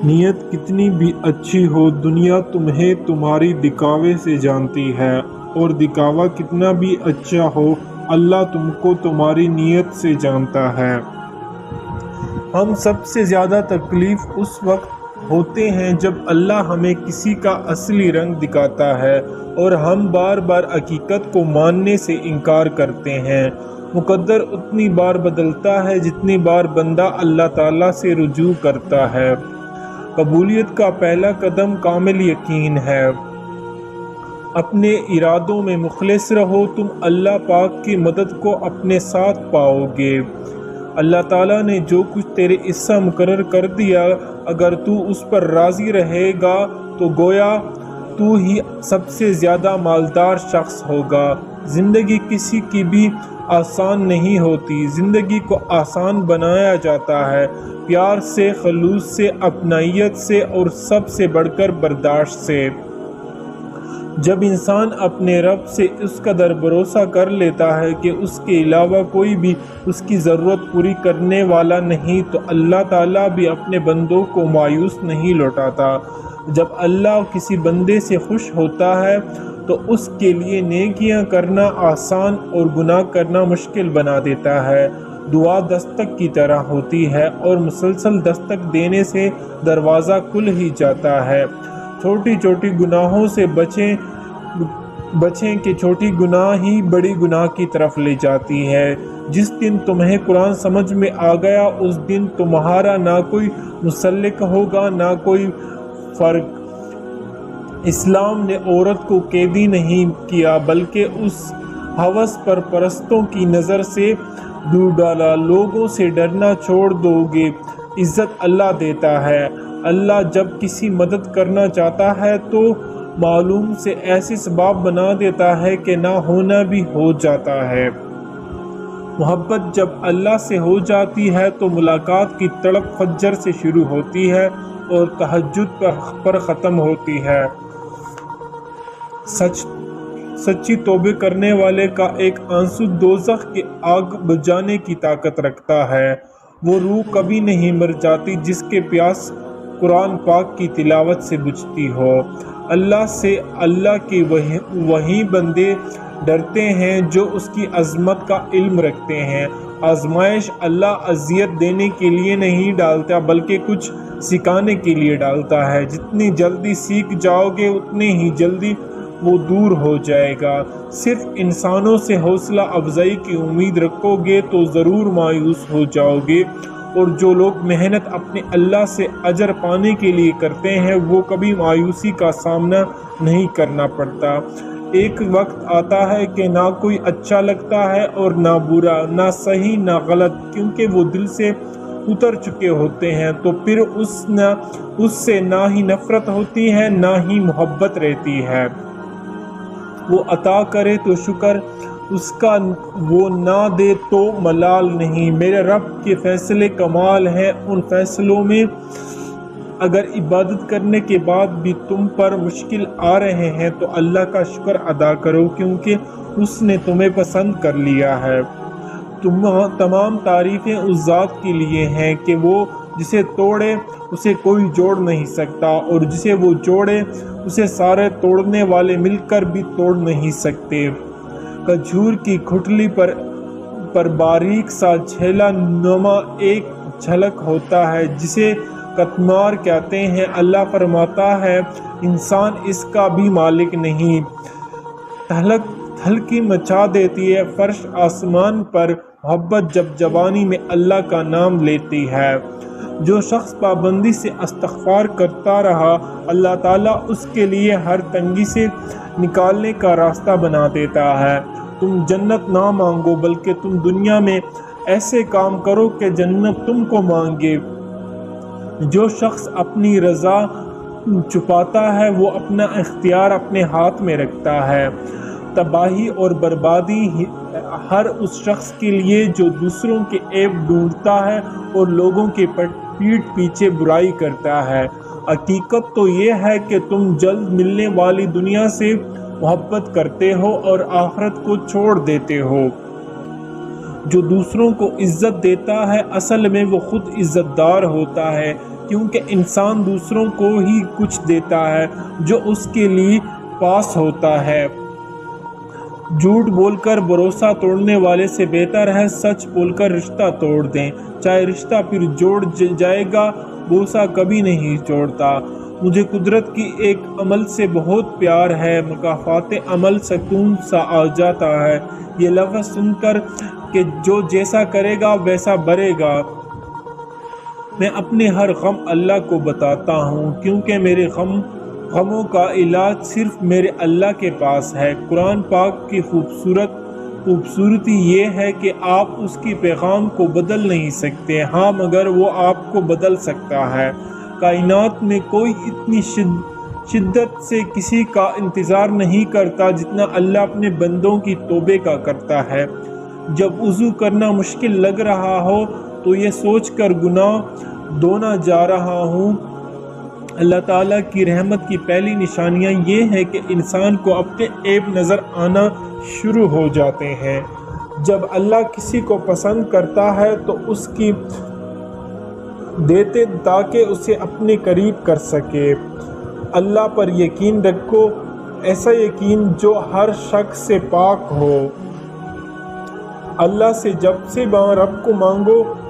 نیت کتنی بھی اچھی ہو، دنیا تمہیں تمہاری دکھاوے سے جانتی ہے، اور دکھاوا کتنا بھی اچھا ہو، اللہ تم کو تمہاری نیت سے جانتا ہے۔ ہم سب سے زیادہ تکلیف اس وقت ہوتے ہیں جب اللہ ہمیں کسی کا اصلی رنگ دکھاتا ہے اور ہم بار بار حقیقت کو ماننے سے انکار کرتے ہیں۔ مقدر اتنی بار بدلتا ہے جتنی بار بندہ اللہ تعالیٰ سے رجوع کرتا ہے۔ قبولیت کا پہلا قدم کامل یقین ہے۔ اپنے ارادوں میں مخلص رہو، تم اللہ پاک کی مدد کو اپنے ساتھ پاؤ گے۔ اللہ تعالیٰ نے جو کچھ تیرے حصہ مقرر کر دیا، اگر تو اس پر راضی رہے گا تو گویا تو ہی سب سے زیادہ مالدار شخص ہوگا۔ زندگی کسی کی بھی آسان نہیں ہوتی، زندگی کو آسان بنایا جاتا ہے پیار سے، خلوص سے، اپنائیت سے، اور سب سے بڑھ کر برداشت سے۔ جب انسان اپنے رب سے اس قدر بھروسہ کر لیتا ہے کہ اس کے علاوہ کوئی بھی اس کی ضرورت پوری کرنے والا نہیں، تو اللہ تعالیٰ بھی اپنے بندوں کو مایوس نہیں لوٹاتا۔ جب اللہ کسی بندے سے خوش ہوتا ہے تو اس کے لیے نیکیاں کرنا آسان اور گناہ کرنا مشکل بنا دیتا ہے۔ دعا دستک کی طرح ہوتی ہے اور مسلسل دستک دینے سے دروازہ کھل ہی جاتا ہے۔ چھوٹی چھوٹی گناہوں سے بچیں کہ چھوٹی گناہ ہی بڑی گناہ کی طرف لے جاتی ہے۔ جس دن تمہیں قرآن سمجھ میں آ گیا، اس دن تمہارا نہ کوئی مسلک ہوگا نہ کوئی فرق۔ اسلام نے عورت کو قیدی نہیں کیا بلکہ اس ہوس پرستوں کی نظر سے دور ڈالا۔ لوگوں سے ڈرنا چھوڑ دو گے، عزت اللہ دیتا ہے۔ اللہ جب کسی مدد کرنا چاہتا ہے تو معلوم سے ایسے اسباب بنا دیتا ہے کہ نہ ہونا بھی ہو جاتا ہے۔ محبت جب اللہ سے ہو جاتی ہے تو ملاقات کی تڑپ فجر سے شروع ہوتی ہے اور تہجد پر ختم ہوتی ہے۔ سچی توبہ کرنے والے کا ایک آنسو دوزخ کی آگ بجھانے کی طاقت رکھتا ہے۔ وہ روح کبھی نہیں مر جاتی جس کے پیاس قرآن پاک کی تلاوت سے بجھتی ہو۔ اللہ سے اللہ کے وہی بندے ڈرتے ہیں جو اس کی عظمت کا علم رکھتے ہیں۔ آزمائش اللہ اذیت دینے کے لیے نہیں ڈالتا بلکہ کچھ سکھانے کے لیے ڈالتا ہے۔ جتنی جلدی سیکھ جاؤ گے اتنی ہی جلدی وہ دور ہو جائے گا۔ صرف انسانوں سے حوصلہ افزائی کی امید رکھو گے تو ضرور مایوس ہو جاؤ گے، اور جو لوگ محنت اپنے اللہ سے اجر پانے کے لیے کرتے ہیں وہ کبھی مایوسی کا سامنا نہیں کرنا پڑتا۔ ایک وقت آتا ہے کہ نہ کوئی اچھا لگتا ہے اور نہ برا، نہ صحیح نہ غلط، کیونکہ وہ دل سے اتر چکے ہوتے ہیں۔ تو پھر اس سے نہ ہی نفرت ہوتی ہے نہ ہی محبت رہتی ہے۔ وہ عطا کرے تو شکر اس کا، وہ نہ دے تو ملال نہیں۔ میرے رب کے فیصلے کمال ہیں، ان فیصلوں میں اگر عبادت کرنے کے بعد بھی تم پر مشکل آ رہے ہیں تو اللہ کا شکر ادا کرو، کیونکہ اس نے تمہیں پسند کر لیا ہے۔ تمام تعریفیں اس ذات کے لیے ہیں کہ وہ جسے توڑے اسے کوئی جوڑ نہیں سکتا، اور جسے وہ جوڑے اسے سارے توڑنے والے مل کر بھی توڑ نہیں سکتے۔ کھجور کی کھٹلی پر باریک سا چھیلا نما ایک جھلک ہوتا ہے جسے قطمار کہتے ہیں۔ اللہ فرماتا ہے انسان اس کا بھی مالک نہیں۔ ہلکی مچا دیتی ہے فرش آسمان پر محبت جب زبانی میں اللہ کا نام لیتی ہے۔ جو شخص پابندی سے استغفار کرتا رہا، اللہ تعالیٰ اس کے لیے ہر تنگی سے نکالنے کا راستہ بنا دیتا ہے۔ تم جنت نہ مانگو بلکہ تم دنیا میں ایسے کام کرو کہ جنت تم کو مانگے۔ جو شخص اپنی رضا چھپاتا ہے وہ اپنا اختیار اپنے ہاتھ میں رکھتا ہے۔ تباہی اور بربادی ہر اس شخص کے لیے جو دوسروں کے عیب ڈھونڈتا ہے اور لوگوں کے پیٹھ پیچھے برائی کرتا ہے۔ حقیقت تو یہ ہے کہ تم جلد ملنے والی دنیا سے محبت کرتے ہو اور آخرت کو چھوڑ دیتے ہو۔ جو دوسروں کو عزت دیتا ہے اصل میں وہ خود عزت دار ہوتا ہے، کیونکہ انسان دوسروں کو ہی کچھ دیتا ہے جو اس کے لیے پاس ہوتا ہے۔ جھوٹ بول کر بھروسہ توڑنے والے سے بہتر ہے سچ بول کر رشتہ توڑ دیں، چاہے رشتہ پھر جوڑ جائے گا، بھروسہ کبھی نہیں جوڑتا۔ مجھے قدرت کی ایک عمل سے بہت پیار ہے، مکافات عمل سکون سا آ جاتا ہے یہ لفظ سن کر کہ جو جیسا کرے گا ویسا بھرے گا۔ میں اپنے ہر غم اللہ کو بتاتا ہوں، کیونکہ میرے غموں کا علاج صرف میرے اللہ کے پاس ہے۔ قرآن پاک کی خوبصورتی یہ ہے کہ آپ اس کی پیغام کو بدل نہیں سکتے، ہاں مگر وہ آپ کو بدل سکتا ہے۔ کائنات میں کوئی اتنی شدت سے کسی کا انتظار نہیں کرتا جتنا اللہ اپنے بندوں کی توبے کا کرتا ہے۔ جب وضو کرنا مشکل لگ رہا ہو تو یہ سوچ کر گناہ دھونا جا رہا ہوں۔ اللہ تعالیٰ کی رحمت کی پہلی نشانیاں یہ ہے کہ انسان کو اپنے عیب نظر آنا شروع ہو جاتے ہیں۔ جب اللہ کسی کو پسند کرتا ہے تو اس کی دیتے تاکہ اسے اپنے قریب کر سکے۔ اللہ پر یقین رکھو، ایسا یقین جو ہر شک سے پاک ہو۔ اللہ سے جب سے رب کو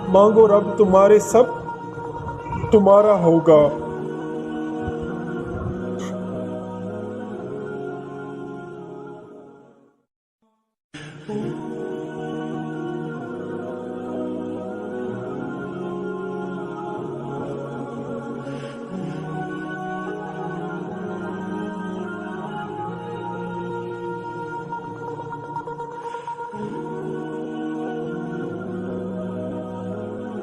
مانگو رب تمہارے سب تمہارا ہوگا۔